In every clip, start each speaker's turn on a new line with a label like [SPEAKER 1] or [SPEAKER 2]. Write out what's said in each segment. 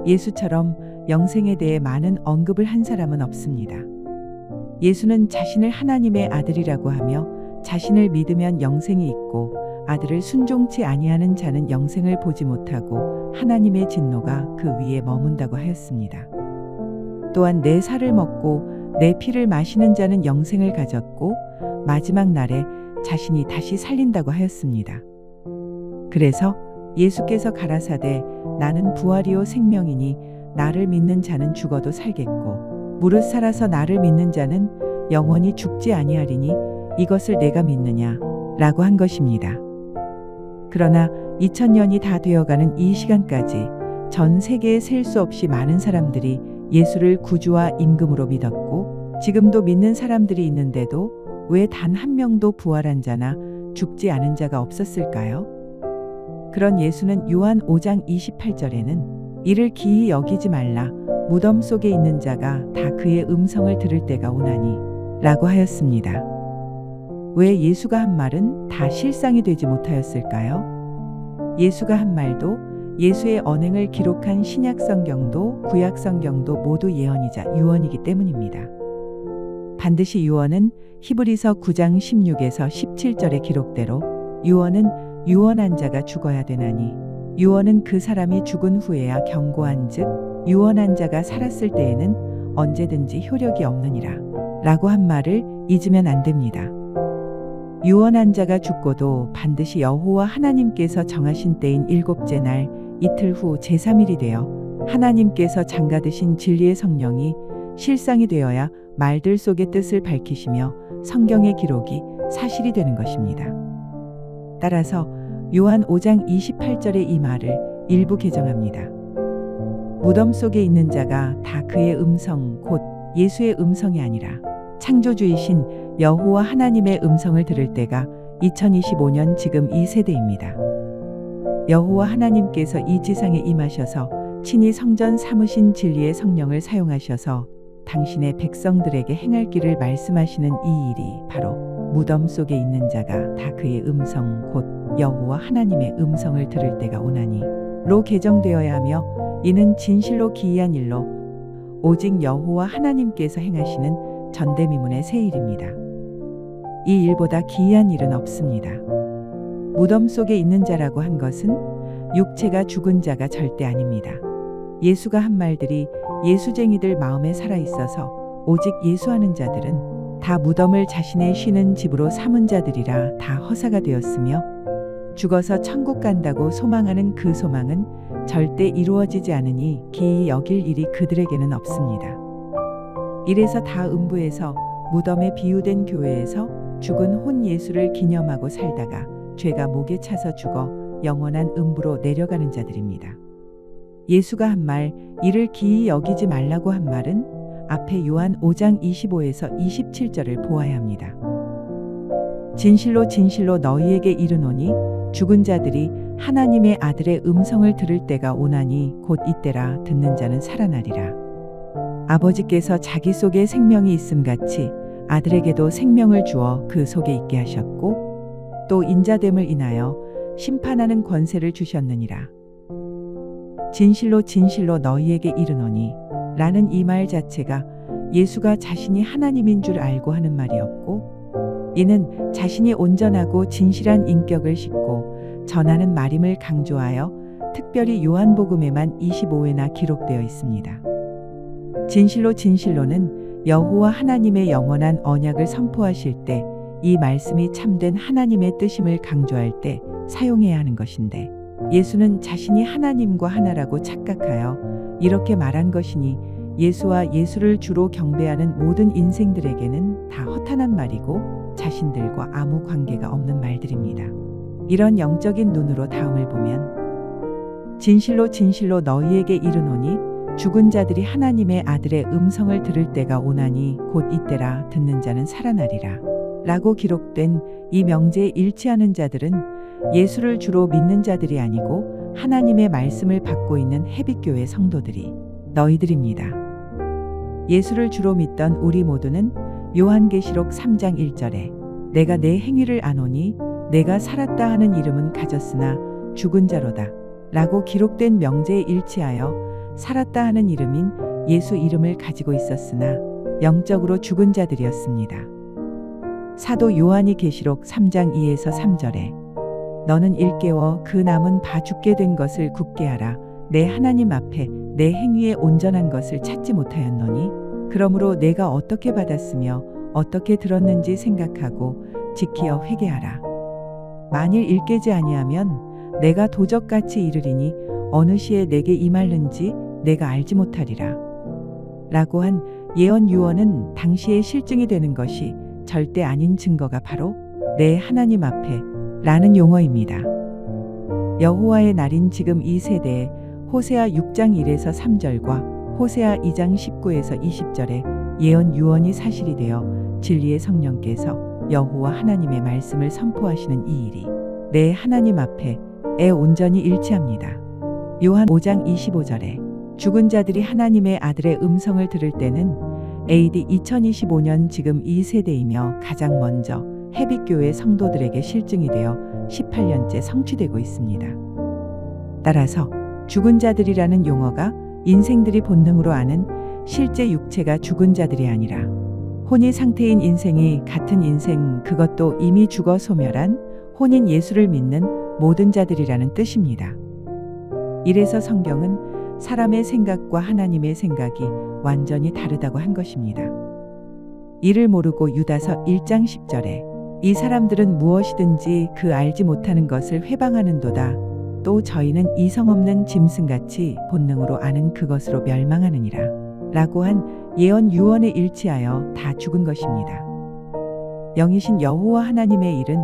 [SPEAKER 1] 예수처럼 영생에 대해 많은 언급을 한 사람은 없습니다. 예수는 자신을 하나님의 아들이라고 하며 자신을 믿으면 영생이 있고 아들을 순종치 아니하는 자는 영생을 보지 못하고 하나님의 진노가 그 위에 머문다고 하였습니다. 또한 내 살을 먹고 내 피를 마시는 자는 영생을 가졌고 마지막 날에 자신이 다시 살린다고 하였습니다. 그래서 예수께서 가라사대 나는 부활이요 생명이니 나를 믿는 자는 죽어도 살겠고 무릇 살아서 나를 믿는 자는 영원히 죽지 아니하리니 이것을 내가 믿느냐 라고 한 것입니다. 그러나 2000년이 다 되어가는 이 시간까지 전 세계에 셀 수 없이 많은 사람들이 예수를 구주와 임금으로 믿었고 지금도 믿는 사람들이 있는데도 왜 단 한 명도 부활한 자나 죽지 않은 자가 없었을까요? 그런 예수는 요한 5장 28절에는 이를 기이 여기지 말라 무덤 속에 있는 자가 다 그의 음성을 들을 때가 오나니 라고 하였습니다. 왜 예수가 한 말은 다 실상이 되지 못하였을까요? 예수가 한 말도 예수의 언행을 기록한 신약 성경도 구약 성경도 모두 예언이자 유언이기 때문입니다. 반드시 유언은 히브리서 9장 16에서 17절의 기록대로 유언은 유언한 자가 죽어야 되나니 유언은 그 사람이 죽은 후에야 경고한즉 유언한 자가 살았을 때에는 언제든지 효력이 없느니라 라고 한 말을 잊으면 안 됩니다. 유언한 자가 죽고도 반드시 여호와 하나님께서 정하신 때인 일곱째 날 이틀 후 제3일이 되어 하나님께서 장가드신 진리의 성령이 실상이 되어야 말들 속의 뜻을 밝히시며 성경의 기록이 사실이 되는 것입니다. 따라서 요한 5장 28절의 이 말을 일부 개정합니다. 무덤 속에 있는 자가 다 그의 음성 곧 예수의 음성이 아니라 창조주이신 여호와 하나님의 음성을 들을 때가 2025년 지금 이 세대입니다. 여호와 하나님께서 이 지상에 임하셔서 친히 성전 삼으신 진리의 성령을 사용하셔서 당신의 백성들에게 행할 길을 말씀하시는 이 일이 바로 무덤 속에 있는 자가 다 그의 음성 곧 여호와 하나님의 음성을 들을 때가 오나니 로 개정되어야 하며 이는 진실로 기이한 일로 오직 여호와 하나님께서 행하시는 전대미문의 새 일입니다. 이 일보다 기이한 일은 없습니다. 무덤 속에 있는 자라고 한 것은 육체가 죽은 자가 절대 아닙니다. 예수가 한 말들이 예수쟁이들 마음에 살아있어서 오직 예수하는 자들은 다 무덤을 자신의 쉬는 집으로 삼은 자들이라 다 허사가 되었으며 죽어서 천국 간다고 소망하는 그 소망은 절대 이루어지지 않으니 기이 여길 일이 그들에게는 없습니다. 이래서 다 음부에서 무덤에 비유된 교회에서 죽은 혼 예수를 기념하고 살다가 죄가 목에 차서 죽어 영원한 음부로 내려가는 자들입니다. 예수가 한 말 이를 기이 여기지 말라고 한 말은 앞에 요한 5장 25에서 27절을 보아야 합니다. 진실로 진실로 너희에게 이르노니 죽은 자들이 하나님의 아들의 음성을 들을 때가 오나니 곧 이때라 듣는 자는 살아나리라. 아버지께서 자기 속에 생명이 있음같이 아들에게도 생명을 주어 그 속에 있게 하셨고 또 인자됨을 인하여 심판하는 권세를 주셨느니라. 진실로 진실로 너희에게 이르노니 라는 이 말 자체가 예수가 자신이 하나님인 줄 알고 하는 말이었고 이는 자신이 온전하고 진실한 인격을 싣고 전하는 말임을 강조하여 특별히 요한복음에만 25회나 기록되어 있습니다. 진실로 진실로는 여호와 하나님의 영원한 언약을 선포하실 때 이 말씀이 참된 하나님의 뜻임을 강조할 때 사용해야 하는 것인데 예수는 자신이 하나님과 하나라고 착각하여 이렇게 말한 것이니 예수와 예수를 주로 경배하는 모든 인생들에게는 다 허탄한 말이고 자신들과 아무 관계가 없는 말들입니다. 이런 영적인 눈으로 다음을 보면 진실로 진실로 너희에게 이르노니 죽은 자들이 하나님의 아들의 음성을 들을 때가 오나니 곧 이때라 듣는 자는 살아나리라 라고 기록된 이 명제에 일치하는 자들은 예수를 주로 믿는 자들이 아니고 하나님의 말씀을 받고 있는 해빛교회 성도들이 너희들입니다. 예수를 주로 믿던 우리 모두는 요한계시록 3장 1절에 내가 내 행위를 아노니 내가 살았다 하는 이름은 가졌으나 죽은 자로다 라고 기록된 명제에 일치하여 살았다 하는 이름인 예수 이름을 가지고 있었으나 영적으로 죽은 자들이었습니다. 사도 요한이 계시록 3장 2에서 3절에 너는 일깨워 그 남은 바 죽게 된 것을 굳게 하라. 내 하나님 앞에 내 행위에 온전한 것을 찾지 못하였노니 그러므로 내가 어떻게 받았으며 어떻게 들었는지 생각하고 지키어 회개하라. 만일 일깨지 아니하면 내가 도적같이 이르리니 어느 시에 내게 임할는지 내가 알지 못하리라. 라고 한 예언 유언은 당시에 실증이 되는 것이 절대 아닌 증거가 바로 내 하나님 앞에 라는 용어입니다. 여호와의 날인 지금 이 세대에 호세아 6장 1에서 3절과 호세아 2장 19에서 20절에 예언 유언이 사실이 되어 진리의 성령께서 여호와 하나님의 말씀을 선포하시는 이 일이 내 하나님 앞에 온전히 일치합니다. 요한 5장 25절에 죽은 자들이 하나님의 아들의 음성을 들을 때는 AD 2025년 지금 이 세대이며 가장 먼저 해빛교회 성도들에게 실증이 되어 18년째 성취되고 있습니다. 따라서 죽은 자들이라는 용어가 인생들이 본능으로 아는 실제 육체가 죽은 자들이 아니라 혼이 상태인 인생이 같은 인생, 그것도 이미 죽어 소멸한 혼인 예수를 믿는 모든 자들이라는 뜻입니다. 이래서 성경은 사람의 생각과 하나님의 생각이 완전히 다르다고 한 것입니다. 이를 모르고 유다서 1장 10절에 이 사람들은 무엇이든지 그 알지 못하는 것을 회방하는도다. 또 저희는 이성 없는 짐승같이 본능으로 아는 그것으로 멸망하느니라. 라고 한 예언 유언에 일치하여 다 죽은 것입니다. 영이신 여호와 하나님의 일은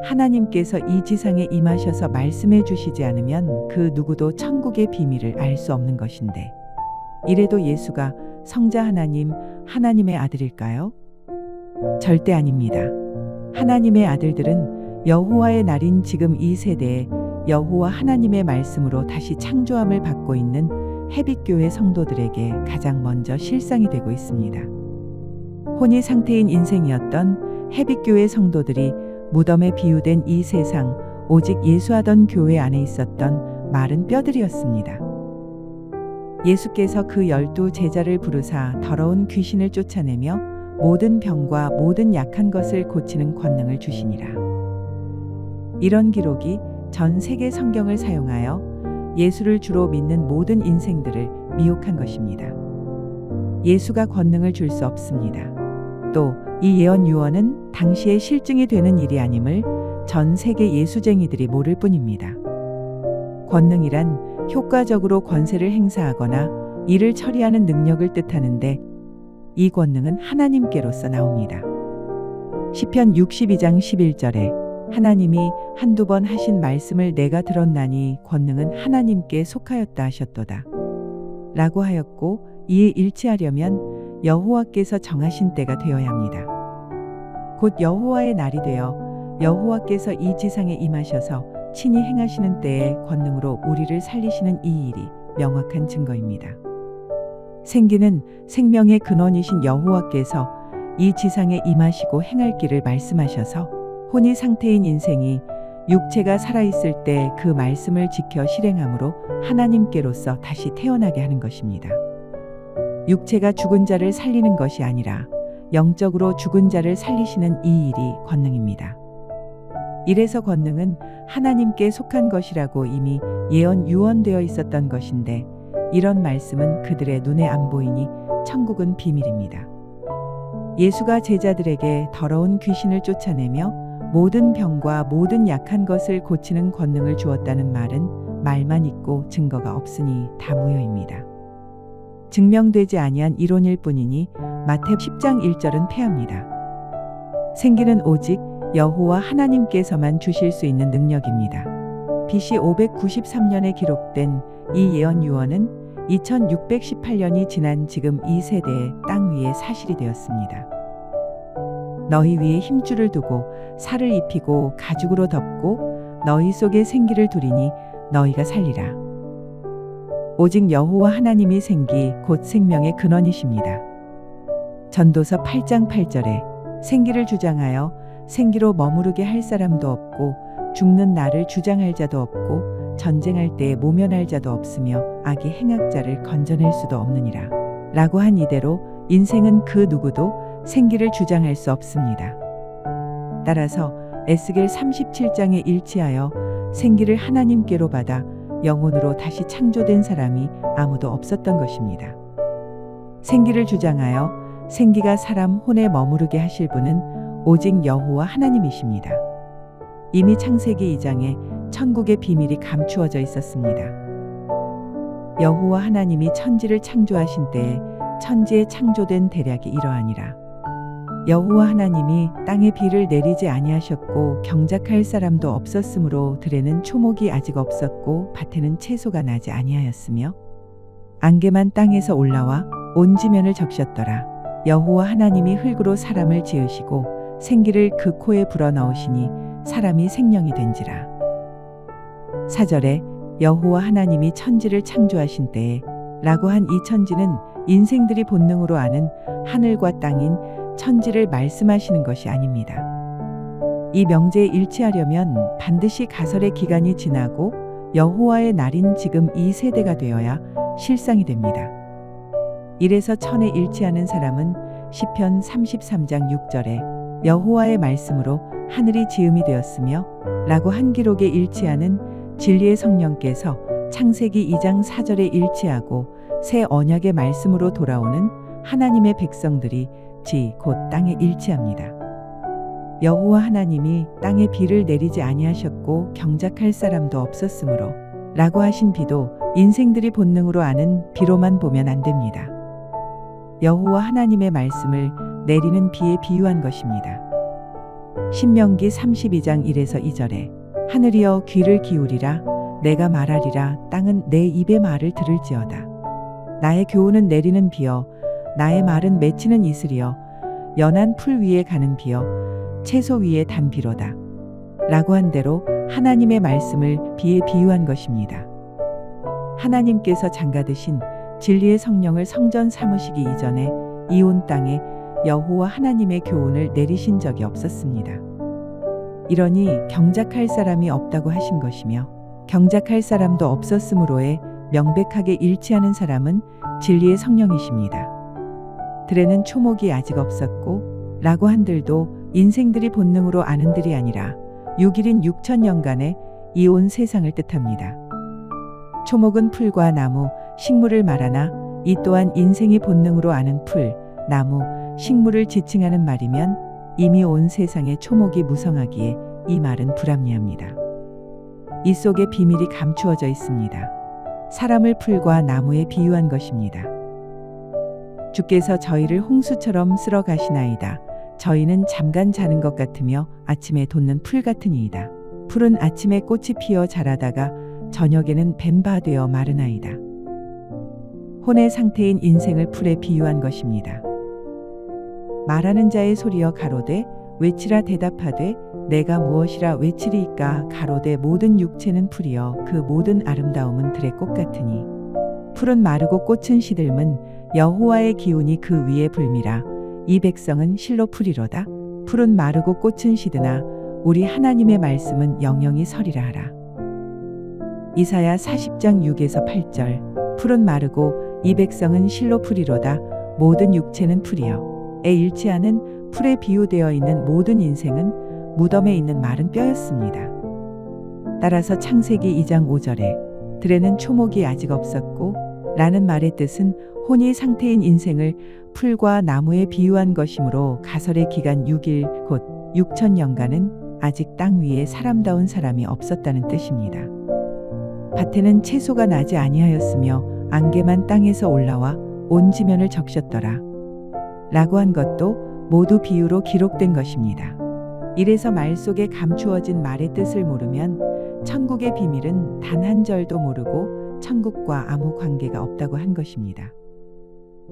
[SPEAKER 1] 하나님께서 이 지상에 임하셔서 말씀해 주시지 않으면 그 누구도 천국의 비밀을 알 수 없는 것인데 이래도 예수가 성자 하나님, 하나님의 아들일까요? 절대 아닙니다. 하나님의 아들들은 여호와의 날인 지금 이 세대에 여호와 하나님의 말씀으로 다시 창조함을 받고 있는 해빛교회 성도들에게 가장 먼저 실상이 되고 있습니다. 혼이 상태인 인생이었던 해빛교회 성도들이 무덤에 비유된 이 세상 오직 예수하던 교회 안에 있었던 마른 뼈들이었습니다. 예수께서 그 12 제자를 부르사 더러운 귀신을 쫓아내며 모든 병과 모든 약한 것을 고치는 권능을 주시니라. 이런 기록이 전 세계 성경을 사용하여 예수를 주로 믿는 모든 인생들을 미혹한 것입니다. 예수가 권능을 줄 수 없습니다. 또 이 예언 유언은 당시에 실증이 되는 일이 아님을 전 세계 예수쟁이들이 모를 뿐입니다. 권능이란 효과적으로 권세를 행사하거나 일을 처리하는 능력을 뜻하는데 이 권능은 하나님께로서 나옵니다. 시편 62장 11절에 하나님이 한두 번 하신 말씀을 내가 들었나니 권능은 하나님께 속하였다 하셨도다. 라고 하였고 이에 일치하려면 여호와께서 정하신 때가 되어야 합니다. 곧 여호와의 날이 되어 여호와께서 이 지상에 임하셔서 친히 행하시는 때에 권능으로 우리를 살리시는 이 일이 명확한 증거입니다. 생기는 생명의 근원이신 여호와께서 이 지상에 임하시고 행할 길을 말씀하셔서 혼이 상태인 인생이 육체가 살아있을 때 그 말씀을 지켜 실행함으로 하나님께로서 다시 태어나게 하는 것입니다. 육체가 죽은 자를 살리는 것이 아니라 영적으로 죽은 자를 살리시는 이 일이 권능입니다. 이래서 권능은 하나님께 속한 것이라고 이미 예언 유언되어 있었던 것인데 이런 말씀은 그들의 눈에 안 보이니 천국은 비밀입니다. 예수가 제자들에게 더러운 귀신을 쫓아내며 모든 병과 모든 약한 것을 고치는 권능을 주었다는 말은 말만 있고 증거가 없으니 다 무효입니다. 증명되지 아니한 이론일 뿐이니 마태 10장 1절은 폐합니다. 생기는 오직 여호와 하나님께서만 주실 수 있는 능력입니다. BC 593년에 기록된 이 예언 유언은 2618년이 지난 지금 이 세대의 땅 위에 사실이 되었습니다. 너희 위에 힘줄을 두고 살을 입히고 가죽으로 덮고 너희 속에 생기를 두리니 너희가 살리라. 오직 여호와 하나님이 생기 곧 생명의 근원이십니다. 전도서 8장 8절에 생기를 주장하여 생기로 머무르게 할 사람도 없고 죽는 나를 주장할 자도 없고 전쟁할 때에 모면할 자도 없으며 악이 행악자를 건져낼 수도 없느니라. 라고 한 이대로 인생은 그 누구도 생기를 주장할 수 없습니다. 따라서 에스겔 37장에 일치하여 생기를 하나님께로 받아 영혼으로 다시 창조된 사람이 아무도 없었던 것입니다. 생기를 주장하여 생기가 사람 혼에 머무르게 하실 분은 오직 여호와 하나님이십니다. 이미 창세기 2장에 천국의 비밀이 감추어져 있었습니다. 여호와 하나님이 천지를 창조하신 때에 천지에 창조된 대략이 이러하니라. 여호와 하나님이 땅에 비를 내리지 아니하셨고 경작할 사람도 없었으므로 들에는 초목이 아직 없었고 밭에는 채소가 나지 아니하였으며 안개만 땅에서 올라와 온 지면을 적셨더라. 여호와 하나님이 흙으로 사람을 지으시고 생기를 그 코에 불어넣으시니 사람이 생명이 된지라. 4절에 여호와 하나님이 천지를 창조하신 때에 라고 한 이 천지는 인생들이 본능으로 아는 하늘과 땅인 천지를 말씀하시는 것이 아닙니다. 이 명제에 일치하려면 반드시 가설의 기간이 지나고 여호와의 날인 지금 이 세대가 되어야 실상이 됩니다. 이래서 천에 일치하는 사람은 시편 33장 6절에 여호와의 말씀으로 하늘이 지음이 되었으며 라고 한 기록에 일치하는 진리의 성령께서 창세기 2장 4절에 일치하고 새 언약의 말씀으로 돌아오는 하나님의 백성들이 곧 땅에 일치합니다. 여호와 하나님이 땅에 비를 내리지 아니하셨고 경작할 사람도 없었으므로 라고 하신 비도 인생들이 본능으로 아는 비로만 보면 안 됩니다. 여호와 하나님의 말씀을 내리는 비에 비유한 것입니다. 신명기 32장 1에서 2절에 하늘이여 귀를 기울이라 내가 말하리라 땅은 내 입의 말을 들을지어다. 나의 교훈은 내리는 비여 나의 말은 맺히는 이슬이여 연한 풀 위에 가는 비여 채소 위에 단 비로다. 라고 한 대로 하나님의 말씀을 비에 비유한 것입니다. 하나님께서 장가드신 진리의 성령을 성전 삼으시기 이전에 이 온 땅에 여호와 하나님의 교훈을 내리신 적이 없었습니다. 이러니 경작할 사람이 없다고 하신 것이며 경작할 사람도 없었으므로에 명백하게 일치하는 사람은 진리의 성령이십니다. 들에는 초목이 아직 없었고 라고 한들도 인생들이 본능으로 아는 들이 아니라 6일인 6천년간의 이 온 세상을 뜻합니다. 초목은 풀과 나무, 식물을 말하나 이 또한 인생이 본능으로 아는 풀, 나무, 식물을 지칭하는 말이면 이미 온 세상에 초목이 무성하기에 이 말은 불합리합니다. 이 속에 비밀이 감추어져 있습니다. 사람을 풀과 나무에 비유한 것입니다. 주께서 저희를 홍수처럼 쓸어 가시나이다. 저희는 잠깐 자는 것 같으며 아침에 돋는 풀 같으니이다. 풀은 아침에 꽃이 피어 자라다가 저녁에는 벤바 되어 마르나이다. 혼의 상태인 인생을 풀에 비유한 것입니다. 말하는 자의 소리여 가로되 외치라 대답하되 내가 무엇이라 외치리이까 가로되 모든 육체는 풀이여 그 모든 아름다움은 들의 꽃 같으니 풀은 마르고 꽃은 시들면 여호와의 기운이 그 위에 불미라. 이 백성은 실로 풀이로다. 풀은 마르고 꽃은 시드나 우리 하나님의 말씀은 영영이 서리라 하라. 이사야 40장 6에서 8절 풀은 마르고 이 백성은 실로 풀이로다. 모든 육체는 풀이여. 에 일치하는 풀에 비유되어 있는 모든 인생은 무덤에 있는 마른 뼈였습니다. 따라서 창세기 2장 5절에 들에는 초목이 아직 없었고 라는 말의 뜻은 혼이 상태인 인생을 풀과 나무에 비유한 것이므로 가설의 기간 6일 곧 6천년간은 아직 땅 위에 사람다운 사람이 없었다는 뜻입니다. 밭에는 채소가 나지 아니하였으며 안개만 땅에서 올라와 온 지면을 적셨더라. 라고 한 것도 모두 비유로 기록된 것입니다. 이래서 말 속에 감추어진 말의 뜻을 모르면 천국의 비밀은 단 한 절도 모르고 천국과 아무 관계가 없다고 한 것입니다.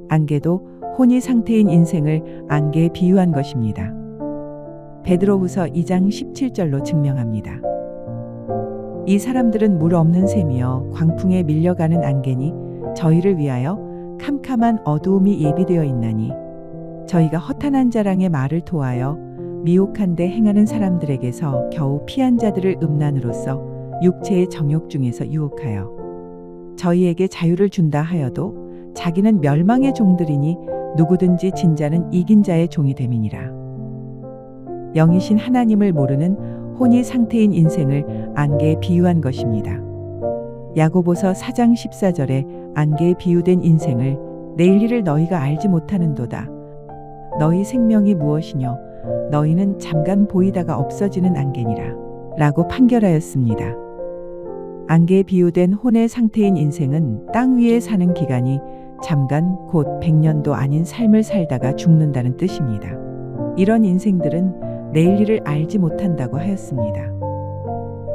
[SPEAKER 1] 안개도 혼이 상태인 인생을 안개에 비유한 것입니다. 베드로후서 2장 17절로 증명합니다. 이 사람들은 물 없는 샘이여 광풍에 밀려가는 안개니 저희를 위하여 캄캄한 어두움이 예비되어 있나니 저희가 허탄한 자랑의 말을 토하여 미혹한데 행하는 사람들에게서 겨우 피한 자들을 음란으로써 육체의 정욕 중에서 유혹하여 저희에게 자유를 준다 하여도 자기는 멸망의 종들이니 누구든지 진자는 이긴 자의 종이 됨이니라. 영이신 하나님을 모르는 혼이 상태인 인생을 안개에 비유한 것입니다. 야고보서 4장 14절에 안개에 비유된 인생을 내일 일을 너희가 알지 못하는도다. 너희 생명이 무엇이뇨? 너희는 잠깐 보이다가 없어지는 안개니라. 라고 판결하였습니다. 안개에 비유된 혼의 상태인 인생은 땅 위에 사는 기간이 잠깐 곧 100년도 아닌 삶을 살다가 죽는다는 뜻입니다. 이런 인생들은 내일 일을 알지 못한다고 하였습니다.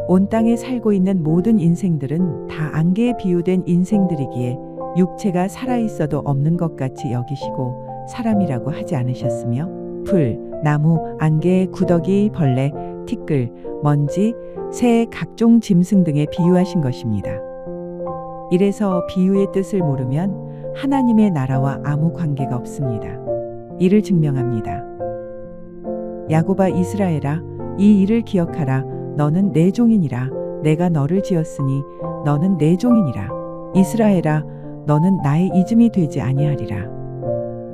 [SPEAKER 1] 온 땅에 살고 있는 모든 인생들은 다 안개에 비유된 인생들이기에 육체가 살아있어도 없는 것 같이 여기시고 사람이라고 하지 않으셨으며 풀, 나무, 안개, 구더기, 벌레, 티끌, 먼지, 새, 각종 짐승 등에 비유하신 것입니다. 이래서 비유의 뜻을 모르면 하나님의 나라와 아무 관계가 없습니다. 이를 증명합니다. 야곱아 이스라엘아, 이 일을 기억하라. 너는 내 종이니라. 내가 너를 지었으니 너는 내 종이니라. 이스라엘아, 너는 나의 이즘이 되지 아니하리라.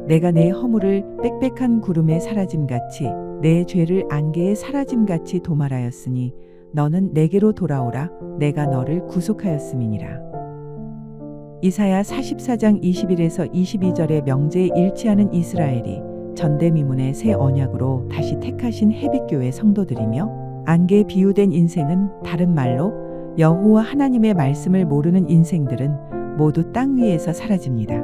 [SPEAKER 1] 내가 내 허물을 빽빽한 구름에 사라짐같이 내 죄를 안개에 사라짐같이 도말하였으니 너는 내게로 돌아오라. 내가 너를 구속하였음이니라. 이사야 44장 21에서 22절의 명제에 일치하는 이스라엘이 전대미문의 새 언약으로 다시 택하신 해빛교회 성도들이며 안개에 비유된 인생은 다른 말로 여호와 하나님의 말씀을 모르는 인생들은 모두 땅 위에서 사라집니다.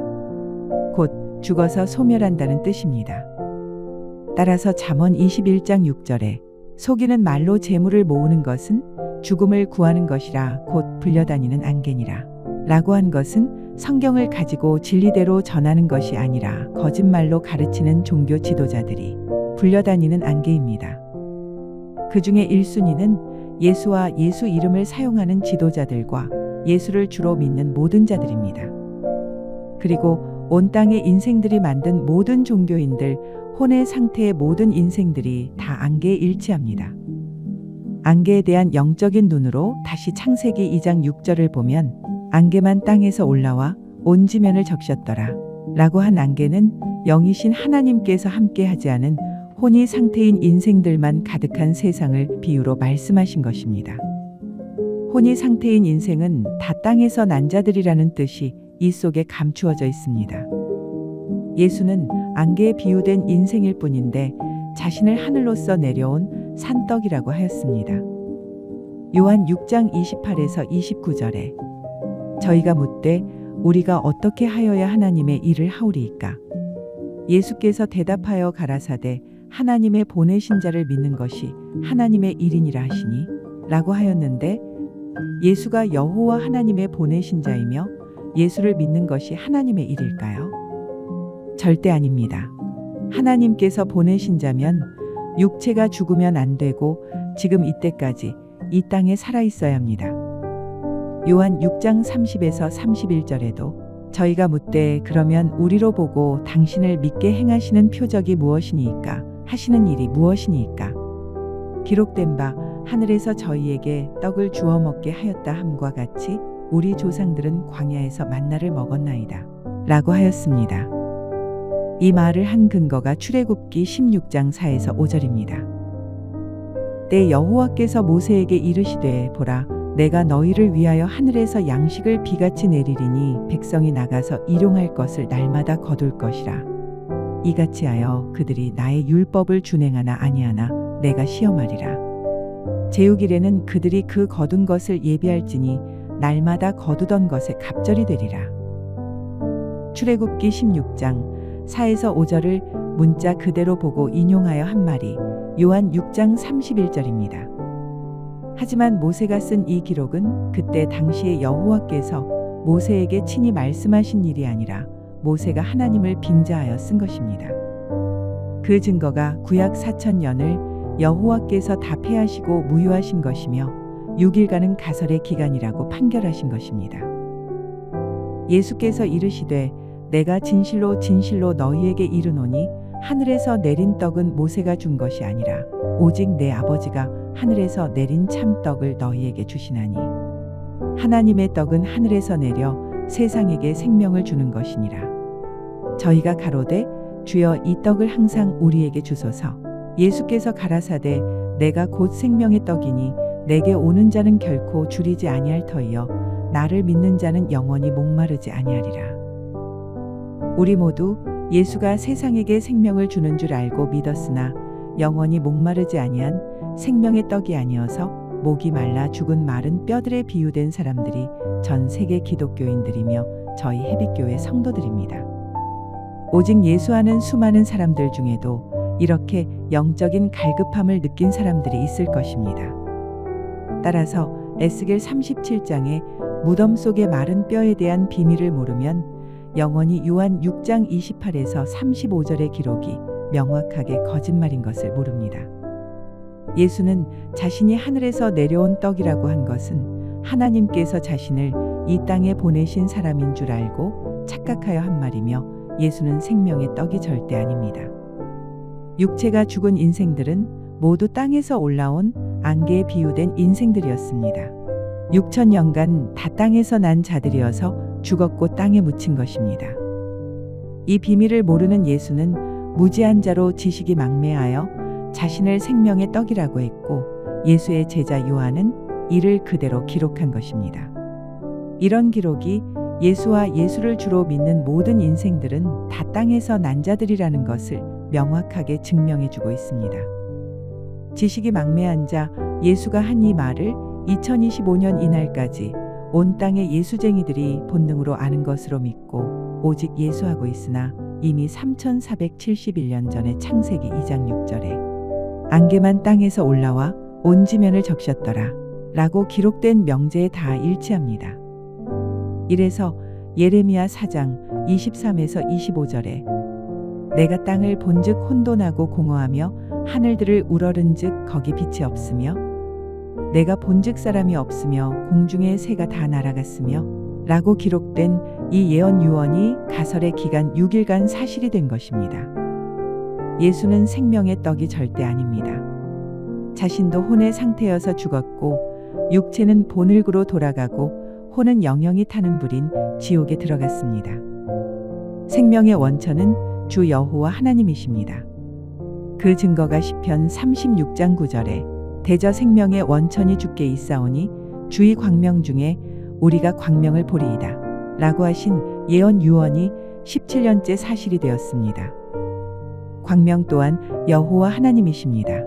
[SPEAKER 1] 곧 죽어서 소멸한다는 뜻입니다. 따라서 잠언 21장 6절에 속이는 말로 재물을 모으는 것은 죽음을 구하는 것이라 곧 불려다니는 안개니라 라고 한 것은 성경을 가지고 진리대로 전하는 것이 아니라 거짓말로 가르치는 종교 지도자들이 불려다니는 안개입니다. 그 중에 1순위는 예수와 예수 이름을 사용하는 지도자들과 예수를 주로 믿는 모든 자들입니다. 그리고 온 땅의 인생들이 만든 모든 종교인들, 혼의 상태의 모든 인생들이 다 안개에 일치합니다. 안개에 대한 영적인 눈으로 다시 창세기 2장 6절을 보면 안개만 땅에서 올라와 온 지면을 적셨더라 라고 한 안개는 영이신 하나님께서 함께하지 않은 혼이 상태인 인생들만 가득한 세상을 비유로 말씀하신 것입니다. 혼이 상태인 인생은 다 땅에서 난 자들이라는 뜻이 이 속에 감추어져 있습니다. 예수는 안개에 비유된 인생일 뿐인데 자신을 하늘로서 내려온 산떡이라고 하였습니다. 요한 6장 28에서 29절에 저희가 묻되 우리가 어떻게 하여야 하나님의 일을 하오리이까? 예수께서 대답하여 가라사대 하나님의 보내신 자를 믿는 것이 하나님의 일이니라 하시니 라고 하였는데 예수가 여호와 하나님의 보내신 자이며 예수를 믿는 것이 하나님의 일일까요? 절대 아닙니다. 하나님께서 보내신 자면 육체가 죽으면 안 되고 지금 이때까지 이 땅에 살아 있어야 합니다. 요한 6장 30에서 31절에도 저희가 묻되 그러면 우리로 보고 당신을 믿게 행하시는 표적이 무엇이니이까? 하시는 일이 무엇이니이까? 기록된 바 하늘에서 저희에게 떡을 주어 먹게 하였다 함과 같이 우리 조상들은 광야에서 만나를 먹었나이다 라고 하였습니다. 이 말을 한 근거가 출애굽기 16장 4에서 5절입니다. 때 여호와께서 모세에게 이르시되 보라 내가 너희를 위하여 하늘에서 양식을 비같이 내리리니 백성이 나가서 일용할 것을 날마다 거둘 것이라. 이같이 하여 그들이 나의 율법을 준행하나 아니하나 내가 시험하리라. 제후일에는 그들이 그 거둔 것을 예비할지니 날마다 거두던 것에 갑절이 되리라. 출애굽기 16장 4에서 5절을 문자 그대로 보고 인용하여 한 말이 요한 6장 31절입니다. 하지만 모세가 쓴 이 기록은 그때 당시에 여호와께서 모세에게 친히 말씀하신 일이 아니라 모세가 하나님을 빙자하여 쓴 것입니다. 그 증거가 구약 4000년을 여호와께서 다 패하시고 무효하신 것이며 6일간은 가설의 기간이라고 판결하신 것입니다. 예수께서 이르시되 내가 진실로 진실로 너희에게 이르노니 하늘에서 내린 떡은 모세가 준 것이 아니라 오직 내 아버지가 하늘에서 내린 참떡을 너희에게 주시나니 하나님의 떡은 하늘에서 내려 세상에게 생명을 주는 것이니라. 저희가 가로되 주여 이 떡을 항상 우리에게 주소서. 예수께서 가라사대 내가 곧 생명의 떡이니 내게 오는 자는 결코 줄이지 아니할 터이요 나를 믿는 자는 영원히 목마르지 아니하리라. 우리 모두 예수가 세상에게 생명을 주는 줄 알고 믿었으나 영원히 목마르지 아니한 생명의 떡이 아니어서 목이 말라 죽은 마른 뼈들에 비유된 사람들이 전 세계 기독교인들이며 저희 해빛교회 성도들입니다. 오직 예수하는 수많은 사람들 중에도 이렇게 영적인 갈급함을 느낀 사람들이 있을 것입니다. 따라서 에스겔 37장의 무덤 속의 마른 뼈에 대한 비밀을 모르면 영원히 요한 6장 28에서 35절의 기록이 명확하게 거짓말인 것을 모릅니다. 예수는 자신이 하늘에서 내려온 떡이라고 한 것은 하나님께서 자신을 이 땅에 보내신 사람인 줄 알고 착각하여 한 말이며 예수는 생명의 떡이 절대 아닙니다. 육체가 죽은 인생들은 모두 땅에서 올라온 안개에 비유된 인생들이었습니다. 6,000년간 다 땅에서 난 자들이어서 죽었고 땅에 묻힌 것입니다. 이 비밀을 모르는 예수는 무지한 자로 지식이 망매하여 자신을 생명의 떡이라고 했고 예수의 제자 요한은 이를 그대로 기록한 것입니다. 이런 기록이 예수와 예수를 주로 믿는 모든 인생들은 다 땅에서 난 자들이라는 것을 명확하게 증명해주고 있습니다. 지식이 망매한 자 예수가 한 이 말을 2025년 이날까지 온 땅의 예수쟁이들이 본능으로 아는 것으로 믿고 오직 예수하고 있으나 이미 3471년 전에 창세기 2장 6절에 안개만 땅에서 올라와 온 지면을 적셨더라 라고 기록된 명제에 다 일치합니다. 이래서 예레미야 4장 23에서 25절에 내가 땅을 본즉 혼돈하고 공허하며 하늘들을 우러른즉 거기 빛이 없으며 내가 본즉 사람이 없으며 공중의 새가 다 날아갔으며 라고 기록된 이 예언 유언이 가설의 기간 6일간 사실이 된 것입니다. 예수는 생명의 떡이 절대 아닙니다. 자신도 혼의 상태여서 죽었고 육체는 보늘구로 돌아가고 혼은 영영이 타는 불인 지옥에 들어갔습니다. 생명의 원천은 주 여호와 하나님이십니다. 그 증거가 시편 36장 9절에 대저 생명의 원천이 주께 있사오니 주의 광명 중에 우리가 광명을 보리이다 라고 하신 예언 유언이 17년째 사실이 되었습니다. 광명 또한 여호와 하나님이십니다.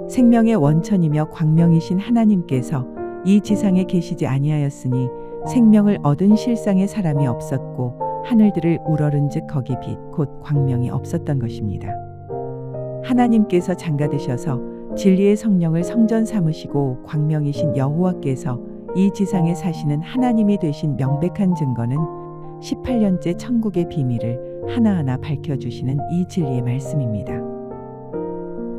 [SPEAKER 1] 생명의 원천이며 광명이신 하나님께서 이 지상에 계시지 아니하였으니 생명을 얻은 실상에 사람이 없었고 하늘들을 우러른즉 거기 빛 곧 광명이 없었던 것입니다. 하나님께서 장가드셔서 진리의 성령을 성전 삼으시고 광명이신 여호와께서 이 지상에 사시는 하나님이 되신 명백한 증거는 18년째 천국의 비밀을 하나하나 밝혀주시는 이 진리의 말씀입니다.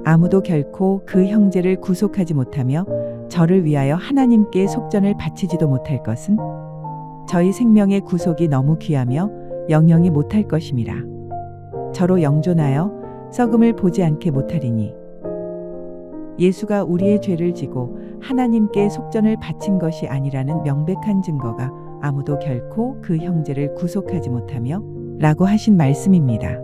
[SPEAKER 1] 아무도 결코 그 형제를 구속하지 못하며 저를 위하여 하나님께 속전을 바치지도 못할 것은 저희 생명의 구속이 너무 귀하며 영영이 못할 것임이라. 저로 영존하여 썩음을 보지 않게 못하리니 예수가 우리의 죄를 지고 하나님께 속전을 바친 것이 아니라는 명백한 증거가 아무도 결코 그 형제를 구속하지 못하며 라고 하신 말씀입니다.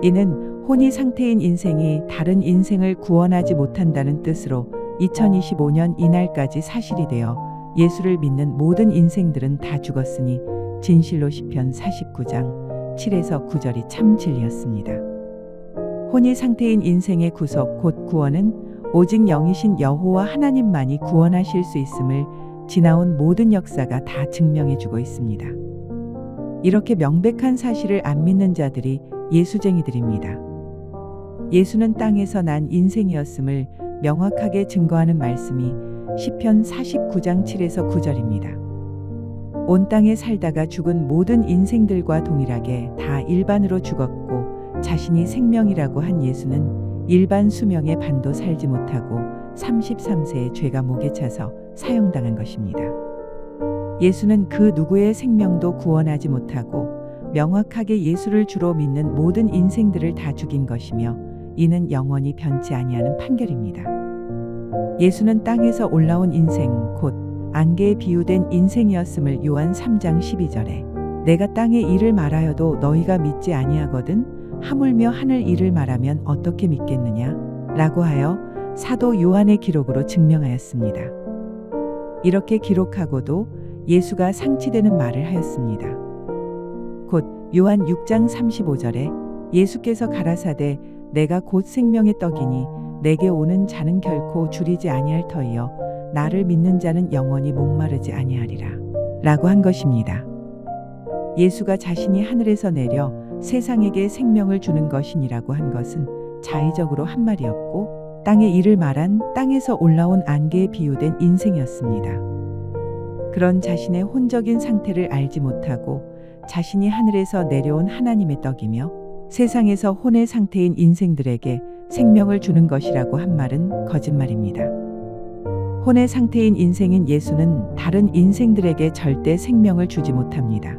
[SPEAKER 1] 이는 혼이 상태인 인생이 다른 인생을 구원하지 못한다는 뜻으로 2025년 이날까지 사실이 되어 예수를 믿는 모든 인생들은 다 죽었으니 진실로 시편 49장 7에서 9절이 참 진리였습니다. 혼이 상태인 인생의 구속 곧 구원은 오직 영이신 여호와 하나님만이 구원하실 수 있음을 지나온 모든 역사가 다 증명해주고 있습니다. 이렇게 명백한 사실을 안 믿는 자들이 예수쟁이들입니다. 예수는 땅에서 난 인생이었음을 명확하게 증거하는 말씀이 시편 49장 7에서 9절입니다. 온 땅에 살다가 죽은 모든 인생들과 동일하게 다 일반으로 죽었고 자신이 생명이라고 한 예수는 일반 수명의 반도 살지 못하고 33세의 죄가 목에 차서 사형당한 것입니다. 예수는 그 누구의 생명도 구원하지 못하고 명확하게 예수를 주로 믿는 모든 인생들을 다 죽인 것이며 이는 영원히 변치 아니하는 판결입니다. 예수는 땅에서 올라온 인생, 곧 안개에 비유된 인생이었음을 요한 3장 12절에 내가 땅의 일을 말하여도 너희가 믿지 아니하거든 하물며 하늘 일을 말하면 어떻게 믿겠느냐 라고 하여 사도 요한의 기록으로 증명하였습니다. 이렇게 기록하고도 예수가 상치되는 말을 하였습니다. 곧 요한 6장 35절에 예수께서 가라사대 내가 곧 생명의 떡이니 내게 오는 자는 결코 줄이지 아니할 터이요 나를 믿는 자는 영원히 목마르지 아니하리라 라고 한 것입니다. 예수가 자신이 하늘에서 내려 세상에게 생명을 주는 것이니라고 한 것은 자의적으로 한 말이었고 땅의 일을 말한 땅에서 올라온 안개에 비유된 인생이었습니다. 그런 자신의 혼적인 상태를 알지 못하고 자신이 하늘에서 내려온 하나님의 떡이며 세상에서 혼의 상태인 인생들에게 생명을 주는 것이라고 한 말은 거짓말입니다. 혼의 상태인 인생인 예수는 다른 인생들에게 절대 생명을 주지 못합니다.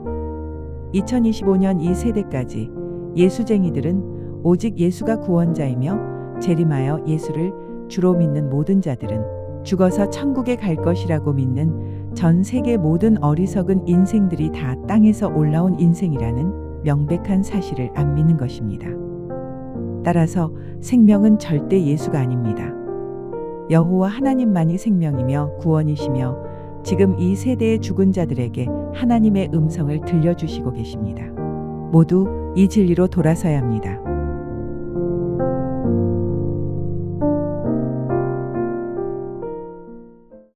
[SPEAKER 1] 2025년 이 세대까지 예수쟁이들은 오직 예수가 구원자이며 재림하여 예수를 주로 믿는 모든 자들은 죽어서 천국에 갈 것이라고 믿는 전 세계 모든 어리석은 인생들이 다 땅에서 올라온 인생이라는 명백한 사실을 안 믿는 것입니다. 따라서 생명은 절대 예수가 아닙니다. 여호와 하나님만이 생명이며 구원이시며 지금 이 세대의 죽은 자들에게 하나님의 음성을 들려주시고 계십니다. 모두 이 진리로 돌아서야 합니다.